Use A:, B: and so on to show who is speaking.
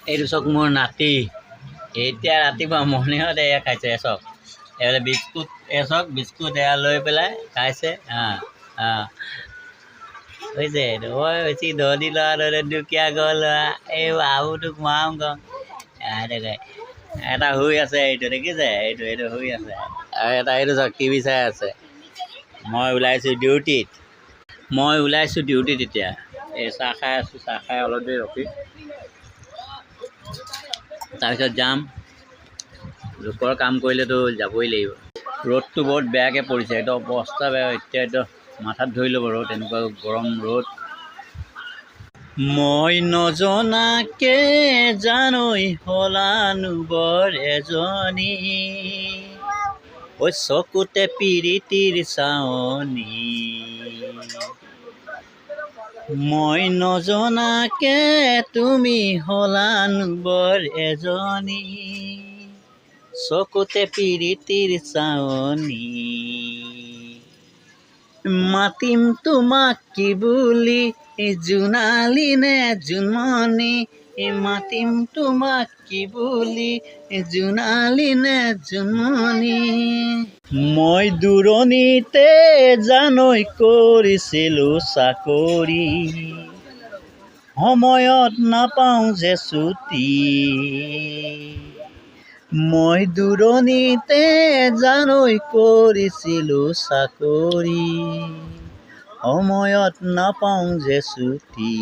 A: এইটো চাওক মোৰ নাতি এতিয়া ৰাতিপুৱা মৰ্ণিঙত এয়া খাইছে চাওক এইফালে বিস্কুট চাওক বিস্কুট এয়া লৈ পেলাই খাইছে হৈছে ঐ বেছি ধনী ল'ৰা দুখীয়া ঘৰ ল'ৰা এই বাবুটোক মাৰাম কওঁ এটা শুই আছে এইটো দেখিছে এইটো শুই আছে আৰু এটা এইটো চাওক টিভি চাই আছে মই ওলাইছোঁ ডিউটিত এতিয়া এই চাহ খাই আছোঁ চাহ খাই অলপ দেৰি ৰখি তাৰপিছত যাম লোকৰ কাম কৰিলেতো যাবই লাগিব ৰ'দটো বহুত বেয়াকৈ পৰিছে একদম অৱস্থা বেয়া এতিয়া একদম মাথাত ধৰি ল'ব ৰ'দ এনেকুৱা গৰম ৰ'দ মই নজনাকে জানৈ হলানো বৰ এজনী ঐ চকুতে পিৰিতিৰ চাৱনী মই নজনাকে তুমি হলানো বৰ এজনী চকুতে পিৰিতিৰ চাৱনী মাতিম তোমাক কি বুলি জোনালী নে জোনমণি মাতিম তোমাক কি বুলি জোনালী নে জোনমণি মই দূৰণিতে জানৈ কৰিছিলোঁ চাকৰি সময়ত নাপাওঁ যে ছুটি মই দূৰণিতে জানৈ কৰিছিলোঁ চাকৰি সময়ত নাপাওঁ যে ছুটি